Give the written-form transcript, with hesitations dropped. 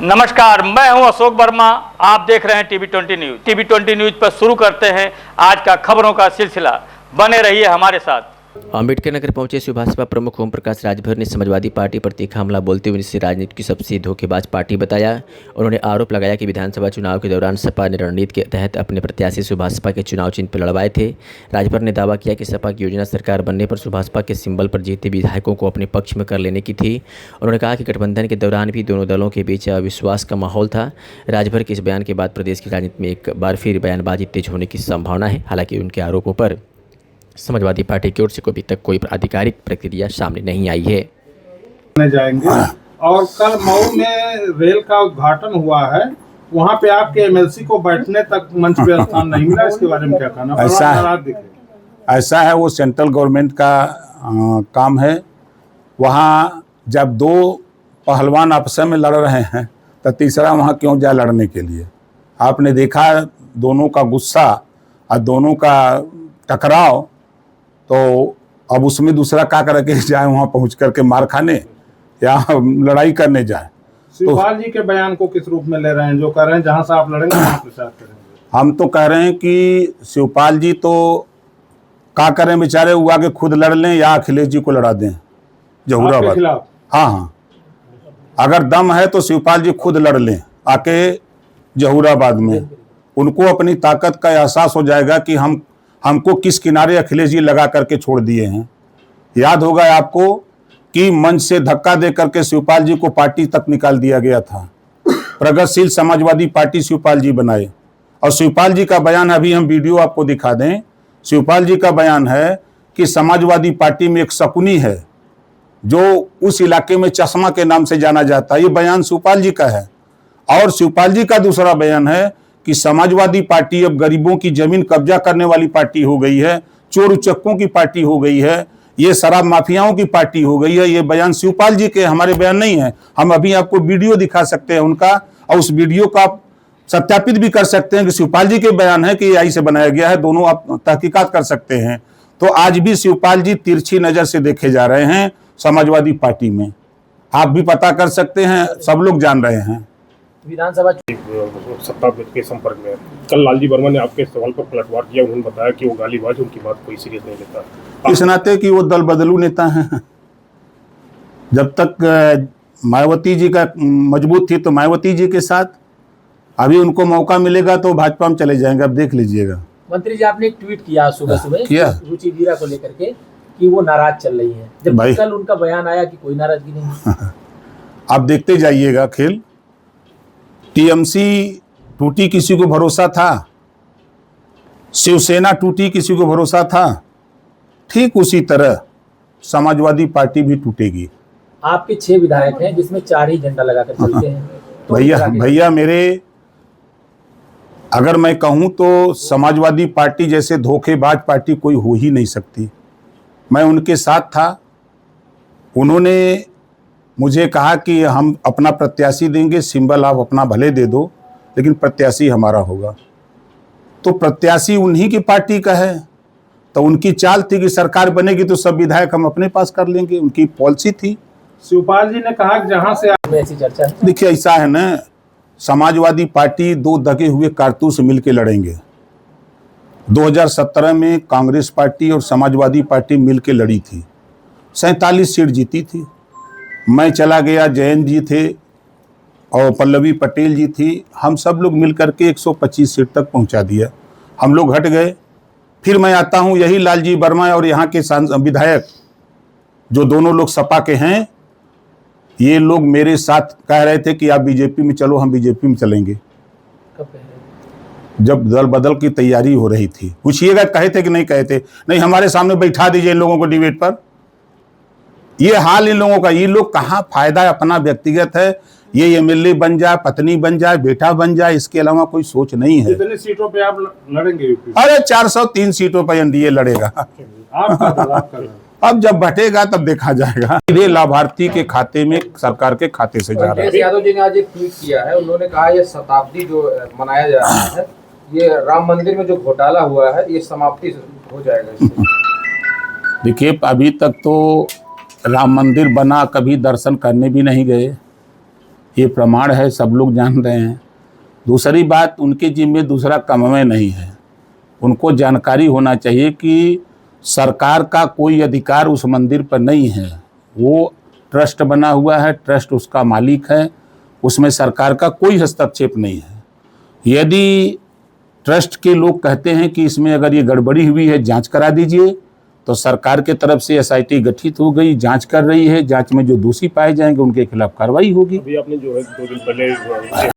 नमस्कार, मैं हूं अशोक वर्मा। आप देख रहे हैं टीवी20 न्यूज। टीवी20 न्यूज पर शुरू करते हैं आज का खबरों का सिलसिला। बने रहिए हमारे साथ। अम्बेडकर नगर पहुंचे शिव भाजपा प्रमुख ओम प्रकाश राजभर ने समाजवादी पार्टी पर तीखा हमला बोलते हुए इसे राजनीति की सबसे धोखेबाज पार्टी बताया। उन्होंने आरोप लगाया कि विधानसभा चुनाव के दौरान सपा ने रणनीति के तहत अपने प्रत्याशी सुभाषपा के चुनाव चिन्ह पर लड़वाए थे। राजभर ने दावा किया कि सपा की योजना सरकार बनने पर सुभाषपा के सिंबल पर जीते विधायकों को अपने पक्ष में कर लेने की थी। उन्होंने कहा कि गठबंधन के दौरान भी दोनों दलों के बीच अविश्वास का माहौल था। राजभर के इस बयान के बाद प्रदेश की राजनीति में एक बार फिर बयानबाजी तेज होने की संभावना है। हालांकि उनके आरोपों पर समाजवादी पार्टी की ओर से अभी तक कोई आधिकारिक प्रक्रिया सामने नहीं आई है। जाएंगे और कल मऊ में रेल का उद्घाटन हुआ है, वहाँ पे आपके एमएलसी को बैठने तक मंच पे स्थान नहीं मिला। इसके बारे में क्या कहना? ऐसा है वो सेंट्रल गवर्नमेंट का काम है। वहाँ जब दो पहलवान आपस में लड़ रहे हैं तो तीसरा वहाँ क्यों जाए लड़ने के लिए? आपने देखा दोनों का गुस्सा और दोनों का टकराव, तो अब उसमें दूसरा क्या करके जाए वहाँ पहुँच करके मार खाने या लड़ाई करने जाए? शिवपाल जी के बयान को किस रूप में ले रहे हैं, जो कह रहे हैं जहाँ से आप लड़ेंगे वहाँ प्रचार करेंगे? हम तो कह रहे हैं कि शिवपाल जी तो क्या करें बेचारे, वो आगे खुद लड़ लें या अखिलेश जी को लड़ा दें जहूराबाद। हाँ, अगर दम है तो शिवपाल जी खुद लड़ लें आके जहूराबाद में। उनको अपनी ताकत का एहसास हो जाएगा कि हमको किस किनारे अखिलेश जी लगा करके छोड़ दिए हैं। याद होगा आपको कि मंच से धक्का दे करके शिवपाल जी को पार्टी तक निकाल दिया गया था। प्रगतिशील समाजवादी पार्टी शिवपाल जी बनाए। और शिवपाल जी का बयान, अभी हम वीडियो आपको दिखा दें। शिवपाल जी का बयान है कि समाजवादी पार्टी में एक शकुनी है जो उस इलाके में चश्मा के नाम से जाना जाता है। ये बयान शिवपाल जी का है। और शिवपाल जी का दूसरा बयान है कि समाजवादी पार्टी अब गरीबों की जमीन कब्जा करने वाली पार्टी हो गई है, चोर उचक्कों की पार्टी हो गई है, ये शराब माफियाओं की पार्टी हो गई है। ये बयान शिवपाल जी के, हमारे बयान नहीं है। हम अभी आपको वीडियो दिखा सकते हैं उनका, और उस वीडियो का आप सत्यापित भी कर सकते हैं कि शिवपाल जी के बयान है कि ये आई से बनाया गया है। दोनों आप तहकीकात कर सकते हैं। तो आज भी शिवपाल जी तिरछी नजर से देखे जा रहे हैं समाजवादी पार्टी में। आप भी पता कर सकते हैं, सब लोग जान रहे हैं। विधानसभा सत्ता के संपर्क में कल लालजी वर्मा ने आपके सवाल पर पलटवार किया। उन्होंने बताया कि वो गालीबाज, उनकी बात कोई सीरियस नहीं लेता। इस नाते कि वो दल बदलू नेता हैं। जब तक मायावती जी का मजबूत थी तो मायावती जी के साथ, अभी उनको मौका मिलेगा तो भाजपा में चले जाएंगे। अब देख लीजिएगा। मंत्री जी, आपने एक ट्वीट किया सुबह किया रुचि वीरा को लेकर के कि वो नाराज चल रही है, जब कल उनका बयान आया कि कोई नाराजगी नहीं। आप देखते जाइएगा खेल। टीएमसी टूटी, किसी को भरोसा था? शिवसेना टूटी, किसी को भरोसा था? ठीक उसी तरह समाजवादी पार्टी भी टूटेगी। आपके 6 विधायक हैं जिसमें 4 ही झंडा लगाकर चलते हैं। तो भैया मेरे, अगर मैं कहूं तो समाजवादी पार्टी जैसे धोखेबाज पार्टी कोई हो ही नहीं सकती। मैं उनके साथ था। उन्होंने मुझे कहा कि हम अपना प्रत्याशी देंगे, सिंबल आप अपना भले दे दो, लेकिन प्रत्याशी हमारा होगा। तो प्रत्याशी उन्हीं की पार्टी का है, तो उनकी चाल थी कि सरकार बनेगी तो सब विधायक हम अपने पास कर लेंगे। उनकी पॉलिसी थी। शिवपाल जी ने कहा कि जहां से ऐसी चर्चा है। देखिए, ऐसा है ना, समाजवादी पार्टी 2 दगे हुए कारतूस मिलकर लड़ेंगे। 2017 में कांग्रेस पार्टी और समाजवादी पार्टी मिलकर लड़ी थी, 47 सीट जीती थी। मैं चला गया, जयंत जी थे और पल्लवी पटेल जी थी। हम सब लोग मिलकर के 125 सीट तक पहुंचा दिया। हम लोग हट गए। फिर मैं आता हूं, यही लालजी वर्मा और यहाँ के विधायक जो दोनों लोग सपा के हैं, ये लोग मेरे साथ कह रहे थे कि आप बीजेपी में चलो, हम बीजेपी में चलेंगे। जब दल बदल की तैयारी हो रही थी, पूछिएगा कहे थे कि नहीं कहे थे? नहीं, हमारे सामने बैठा दीजिए इन लोगों को डिबेट पर। ये हाल इन लोगों का। ये लोग कहाँ फायदा अपना व्यक्तिगत है, ये एमएलए बन जाए, पत्नी बन जाए, बेटा बन जाए, इसके अलावा कोई सोच नहीं है। कितनी सीटों पे आप लड़ेंगे? अरे 403 सीटों पर एनडीए लड़ेगा। अब जब बटेगा तब देखा जाएगा। सीधे लाभार्थी के खाते में, सरकार के खाते से जा रहा है। यादव जी ने आज एक ट्वीट किया है। उन्होंने कहा ये शताब्दी जो मनाया जा रहा है, ये राम मंदिर में जो घोटाला हुआ है, ये समाप्ति हो जाएगा इससे। देखिए, अभी तक तो राम मंदिर बना, कभी दर्शन करने भी नहीं गए। ये प्रमाण है, सब लोग जान रहे हैं। दूसरी बात, उनके जिम्मे दूसरा कमवे नहीं है। उनको जानकारी होना चाहिए कि सरकार का कोई अधिकार उस मंदिर पर नहीं है। वो ट्रस्ट बना हुआ है, ट्रस्ट उसका मालिक है, उसमें सरकार का कोई हस्तक्षेप नहीं है। यदि ट्रस्ट के लोग कहते हैं कि इसमें अगर ये गड़बड़ी हुई है, जांच करा दीजिए, तो सरकार के तरफ से एसआईटी गठित हो गई, जांच कर रही है। जांच में जो दोषी पाए जाएंगे उनके खिलाफ कार्रवाई होगी। अभी आपने जो है 2 दिन पहले